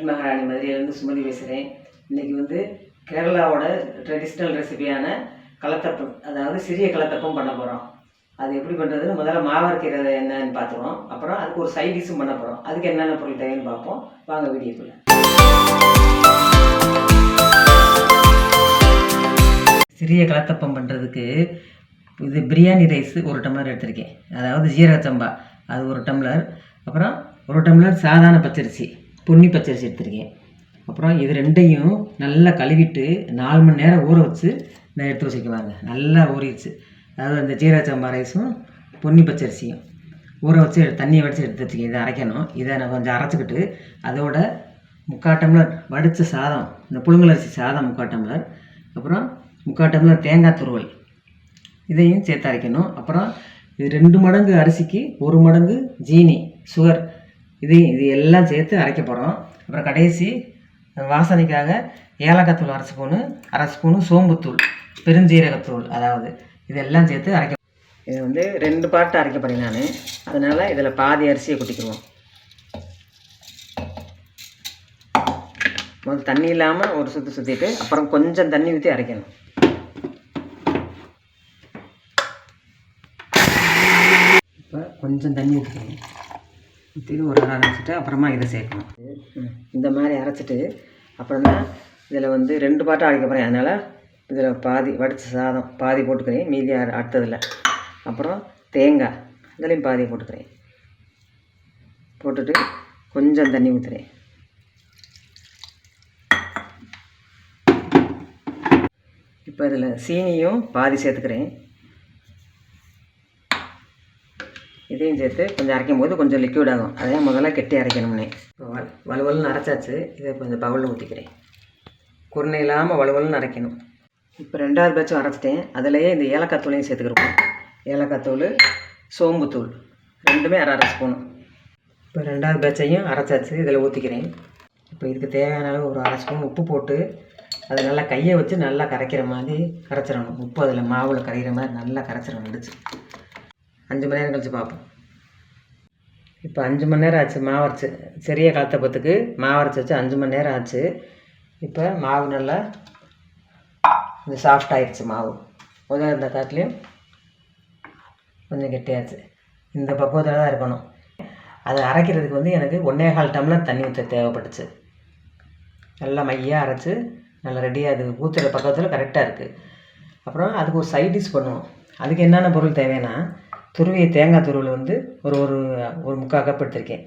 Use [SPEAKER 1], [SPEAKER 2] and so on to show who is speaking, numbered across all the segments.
[SPEAKER 1] கல்கி மகாராணி மதுரையிலேருந்து சுமதி பேசுகிறேன். இன்றைக்கி வந்து கேரளாவோட ட்ரெடிஷ்னல் ரெசிபியான கலத்தப்பம், அதாவது சிறிய கலத்தப்பம் பண்ண போகிறோம். அது எப்படி பண்ணுறதுன்னு முதல்ல மாவு அரைக்கிறது என்னன்னு பார்த்துருவோம். அப்புறம் அதுக்கு ஒரு சைட் டிஷ்ஷும் பண்ண போகிறோம். அதுக்கு என்னென்ன பொருள் தேவைன்னு பார்ப்போம். வாங்க வீடியோக்குள்ள. சிறிய கலத்தப்பம் பண்ணுறதுக்கு இது பிரியாணி ரைஸ் 1 டம்ளர் எடுத்திருக்கேன், அதாவது ஜீரக சம்பா அது 1 டம்ளர், அப்புறம் 1 டம்ளர் சாதாரண பச்சரிசி பொன்னி பச்சரிசி எடுத்திருக்கேன். அப்புறம் இது ரெண்டையும் நல்லா கழுவிட்டு 4 மணி நேரம் ஊற வச்சு நான் எடுத்து வச்சுக்குவாங்க. நல்லா ஊறிடுச்சு, அதாவது அந்த ஜீரக சம்பா ரைஸும் பொன்னி பச்சரிசியும் ஊற வச்சு தண்ணியை வடித்து எடுத்து வச்சுக்கேன். இதை அரைக்கணும். இதை நான் கொஞ்சம் அரைச்சிக்கிட்டு அதோட 3/4 டம்ளர் வடித்த சாதம், இந்த புழுங்கலரிசி சாதம் 3/4 டம்ளர், அப்புறம் 3/4 டம்ளர் தேங்காய் துருவல் இதையும் சேர்த்து அரைக்கணும். அப்புறம் இது 2 மடங்கு அரிசிக்கு 1 மடங்கு ஜீனி சுகர் இது எல்லாம் சேர்த்து அரைக்க போகிறோம். அப்புறம் கடைசி வாசனைக்காக ஏலக்காய் தூள் அரை ஸ்பூனு சோம்புத்தூள், பெருஞ்சீரகத்தூள், அதாவது இதெல்லாம் சேர்த்து அரைக்க. இது வந்து 2 பார்ட்டு அரைக்க போகிறேன் நான், அதனால் இதில் பாதி அரிசியை கொட்டிக்குவோம். முதல்ல தண்ணி இல்லாமல் ஒரு சுற்றிட்டு அப்புறம் கொஞ்சம் தண்ணி ஊற்றி அரைக்கணும். இப்போ கொஞ்சம் தண்ணி ஊற்றிட்டு ஒரு அரைச்சிட்டு அப்புறமா இதை சேர்க்கணும். இந்த மாதிரி அரைச்சிட்டு அப்புறம் தான் இதில் வந்து 2 பார்ட்டாக அரைக்க போகிறேன். அதனால் இதில் பாதி வடித்த சாதம் பாதி போட்டுக்கிறேன், மீதி அடுத்ததில். அப்புறம் தேங்காய் இதுலேயும் பாதி போட்டுக்கிறேன். போட்டுட்டு கொஞ்சம் தண்ணி ஊற்றுறேன். இப்போ இதில் சீனியும் பாதி சேர்த்துக்கிறேன். இதையும் சேர்த்து கொஞ்சம் அரைக்கும் போது கொஞ்சம் லிக்விட் ஆகும். அதே முதல்ல கெட்டி அரைக்கணும்னே. இப்போ வலுவலுன்னு அரைச்சாச்சு. இதை இப்போ இந்த பவுலில் ஊற்றிக்கிறேன். குருணை இல்லாமல் வலுவலுன்னு அரைக்கணும். இப்போ 2வது பேட்சும் அரைச்சிட்டேன். அதிலேயே இந்த ஏலக்காய் தூளையும் சேர்த்துக்கிறோம். ஏலக்காய் தூள், சோம்புத்தூள் ரெண்டுமே அரை ஸ்பூனு. இப்போ 2வது பேட்சையும் அரைச்சாச்சு. இதில் ஊற்றிக்கிறேன். இப்போ இதுக்கு தேவையான அளவு ஒரு அரை ஸ்பூன் உப்பு போட்டு அதை நல்லா கையை வச்சு நல்லா கரைக்கிற மாதிரி கரைச்சிடணும். உப்பு அதில் மாவில் கரைகிற மாதிரி நல்லா கரைச்சிடணும். இடிச்சு 5 மணி நேரம் கழிச்சு பார்ப்போம். இப்போ 5 மணி நேரம் ஆச்சு மாவு அரைச்சி. சிறிய கலத்தப்பத்துக்கு மாவு அரைச்சி வச்சு 5 மணி நேரம் ஆச்சு. இப்போ மாவு நல்லா இந்த சாஃப்ட் ஆகிடுச்சு. மாவு முதல்ல இருந்த காட்டிலையும் கொஞ்சம் கெட்டியாச்சு. இந்த பக்குவத்தில் தான் இருக்கணும். அதை அரைக்கிறதுக்கு வந்து எனக்கு 1.25 டம்ளர் தண்ணி ஊற்ற தேவைப்பட்டுச்சு. நல்லா மையாக அரைச்சி நல்லா ரெடியாக அது ஊற்றுற பக்கத்தில் கரெக்டாக இருக்குது. அப்புறம் அதுக்கு ஒரு சைட் டிஷ் பண்ணுவோம். அதுக்கு என்னென்ன பொருள் தேவைன்னா, துருவிய தேங்காய் துருவல் வந்து ஒரு 3/4 கப் எடுத்திருக்கேன்.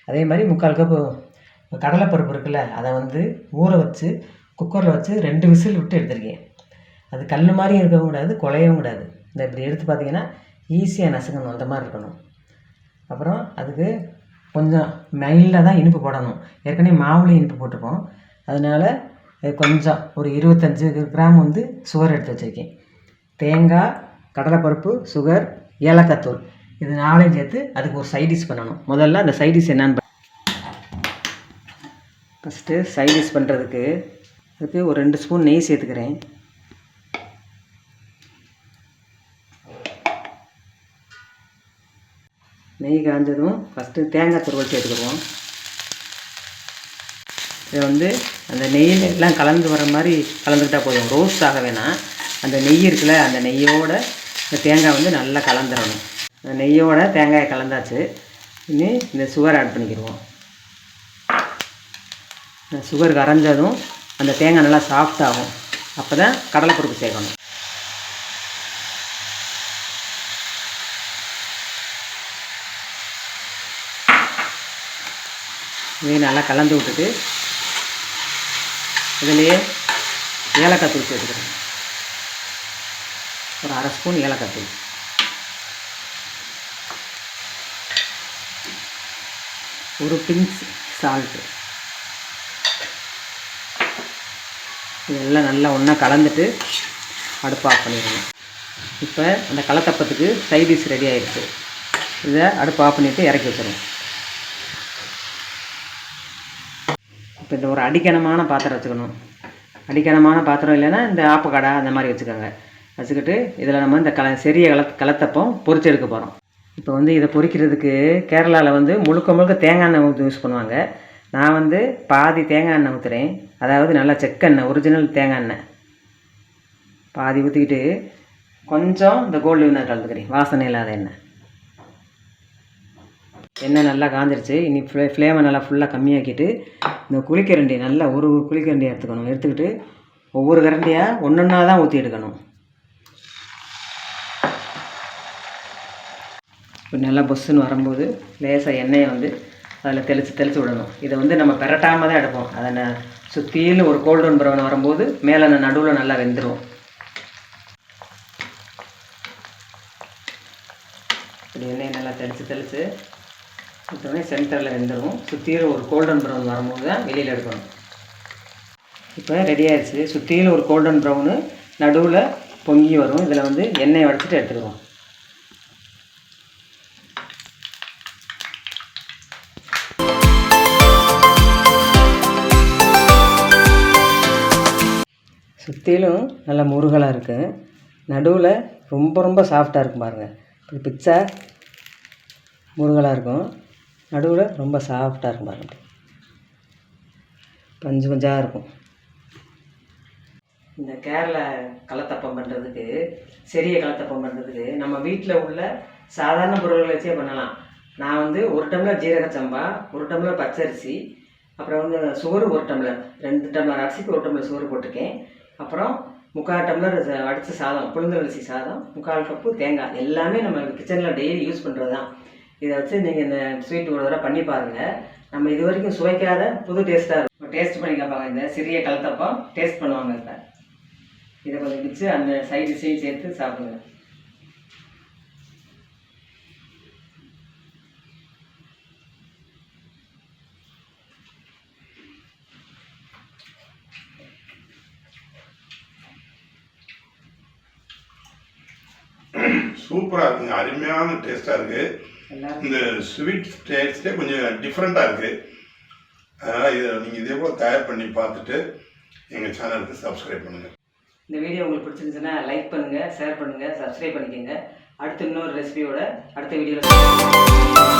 [SPEAKER 1] அதே மாதிரி 3/4 கப்பு கடலைப்பருப்பு இருக்குல்ல, அதை வந்து ஊற வச்சு குக்கரில் வச்சு 2 விசில் விட்டு எடுத்திருக்கேன். அது கல் மாதிரியும் இருக்கவும் கூடாது, குழையவும் கூடாது. இந்த இப்படி எடுத்து பார்த்தீங்கன்னா ஈஸியாக நசுக்கணும், அந்த மாதிரி இருக்கணும். அப்புறம் அதுக்கு கொஞ்சம் மைல்டாக தான் இனிப்பு போடணும். ஏற்கனவே மாவுலேயும் இனிப்பு போட்டுப்போம். அதனால் கொஞ்சம் ஒரு 25 கிராம் வந்து சுகர் எடுத்து வச்சுருக்கேன். தேங்காய், கடலைப்பருப்பு, சுகர், ஏலக்காய் தூள் இது 4 சேர்த்து அதுக்கு ஒரு சைட் டிஷ் பண்ணணும். முதல்ல அந்த சைட் டிஷ் என்னன்னு ஃபஸ்ட்டு சைட் டிஷ் பண்ணுறதுக்கு அதுக்கு ஒரு 2 ஸ்பூன் நெய் சேர்த்துக்கிறேன். நெய் காய்ஞ்சதும் ஃபஸ்ட்டு தேங்காய் துருவல் சேர்த்துக்குவோம். இதை வந்து அந்த நெய்யில் எல்லாம் கலந்து வர மாதிரி கலந்துக்கிட்டால் போதும். ரோஸ்ட் ஆக வேணாம். அந்த நெய் இருக்குல்ல, அந்த நெய்யோட இந்த தேங்காய் வந்து நல்லா கலந்துடணும். அந்த நெய்யோட தேங்காயை கலந்தாச்சு. இனி இந்த சுகர் ஆட் பண்ணிக்கிடுவோம். இந்த சுகர் கரைஞ்சதும் அந்த தேங்காய் நல்லா சாஃப்ட் ஆகும். அப்போ தான் கடலைப்பருப்பு சேர்க்கணும். இதையும் நல்லா கலந்து விட்டுட்டு இதிலேயே ஏலக்காய் தூள் சேர்த்துக்கிறேன். ஒரு அரை ஸ்பூன் ஏலக்காய் தூள், ஒரு பிஞ்ச் சால்ட்டு, இதெல்லாம் நல்லா ஒன்றா கலந்துட்டு அடுப்பு ஆஃப் பண்ணிடணும். இப்போ அந்த கலத்தப்பத்துக்கு சைட் டிஷ் ரெடி ஆகிடுச்சு. இதை அடுப்பு ஆஃப் பண்ணிவிட்டு இறக்கி வச்சிடணும். இப்போ இந்த ஒரு அடிக்கணமான பாத்திரம் வச்சுக்கணும். அடிக்கணமான பாத்திரம் இல்லைன்னா இந்த ஆப்பக்கடை அந்த மாதிரி வச்சுக்கோங்க. வச்சுக்கிட்டு இதில் நம்ம இந்த சிறிய கலத்தப்பம் பொரிச்சு எடுக்க போகிறோம். இப்போ வந்து இதை பொரிக்கிறதுக்கு கேரளாவில் வந்து முழுக்க தேங்காய் எண்ணெய் யூஸ் பண்ணுவாங்க. நான் வந்து பாதி தேங்காய் எண்ணெய் ஊற்றுறேன், அதாவது நல்லா செக்கெண்ணெய், ஒரிஜினல் தேங்காய் எண்ணெய் பாதி ஊற்றிக்கிட்டு கொஞ்சம் இந்த கோல்டு வினர் கலந்துக்கிறேன், வாசனை இல்லாத எண்ணெய். எண்ணெய் நல்லா காஞ்சிருச்சு. இனி ஃப்ளேமை நல்லா ஃபுல்லாக கம்மியாக்கிட்டு இந்த குழிக்கரண்டி நல்லா ஒரு குழிக்கரண்டி எடுத்துக்கணும். எடுத்துக்கிட்டு ஒவ்வொரு கரண்டியாக ஒன்றொன்னா தான் ஊற்றி எடுக்கணும். இப்போ நல்லா பொஸ்ஸுன்னு வரும்போது லேசாக எண்ணெயை வந்து அதில் தெளித்து விடணும். இதை வந்து நம்ம பெரட்டாமல் தான் எடுப்போம். அதை சுற்றிலும் ஒரு கோல்டன் ப்ரௌன் வரும்போது மேலே நடுவில் நல்லா வெந்துடும். இப்படி எண்ணெயை நல்லா தெளித்து விட்டோடனே சென்டரில் வெந்துடும். சுற்றிலும் ஒரு கோல்டன் ப்ரௌன் வரும்போது தான் வெளியில் எடுக்கணும். இப்போ ரெடி ஆயிடுச்சு. சுற்றிலும் ஒரு கோல்டன் ப்ரௌனு நடுவில் பொங்கி வரும். இதில் வந்து எண்ணெயை வடிச்சிட்டு எடுத்துக்கிறோம். சுற்றிலும் நல்லா முருகலாக இருக்குது, நடுவில் ரொம்ப சாஃப்டாக இருக்கும் பாருங்கள். இப்படி பிச்சா முருகலாக இருக்கும், நடுவில் ரொம்ப சாஃப்டாக இருக்கும் பாருங்கள், பஞ்சாக இருக்கும். இந்த கேரளா கலத்தப்பம் பண்ணுறதுக்கு, சிறிய கலத்தப்பம் பண்ணுறதுக்கு நம்ம வீட்டில் உள்ள சாதாரண பொருட்களை வச்சே பண்ணலாம். நான் வந்து 1 டம்ளர் ஜீரக சம்பா, 1 டம்ளர் பச்சரிசி, அப்புறம் வந்து சோறு 1 டம்ளர், 2 டம்ளர் அரிசிக்கு 1 டம்ளர் சோறு போட்டிருக்கேன். அப்புறம் 3/4 டம்ளர் அடித்த சாதம், புழுங்கலரிசி சாதம், 3/4 கப்பு தேங்காய். எல்லாமே நம்ம கிச்சனில் டெய்லி யூஸ் பண்ணுறது தான். இதை வச்சு நீங்கள் இந்த ஸ்வீட் ஒரு தடவை பண்ணி பாருங்கள். நம்ம இது வரைக்கும் சுவைக்காத புது டேஸ்ட்டாக இருக்கும். டேஸ்ட் பண்ணி கேட்பாங்க. இந்த சிறிய கலத்தப்பம் டேஸ்ட் பண்ணுவாங்க. இப்போ இதை கொஞ்சம் வச்சு அந்த சைடு டிஷ்ஷையும் சேர்த்து சாப்பிடுங்க.
[SPEAKER 2] சூப்பராக இருக்குங்க, அருமையான டேஸ்ட்டாக இருக்குது. இந்த ஸ்வீட் டேஸ்ட்டே கொஞ்சம் டிஃப்ரெண்ட்டாக இருக்குது. அதனால் இதை நீங்கள் இதே போல் தயார் பண்ணி பார்த்துட்டு எங்கள் சேனலுக்கு சப்ஸ்கிரைப் பண்ணுங்கள்.
[SPEAKER 1] இந்த வீடியோ உங்களுக்கு பிடிச்சிருந்துச்சுன்னா லைக் பண்ணுங்கள், ஷேர் பண்ணுங்கள், சப்ஸ்கிரைப் பண்ணிக்கோங்க. அடுத்து இன்னொரு ரெசிபியோட அடுத்த வீடியோவில்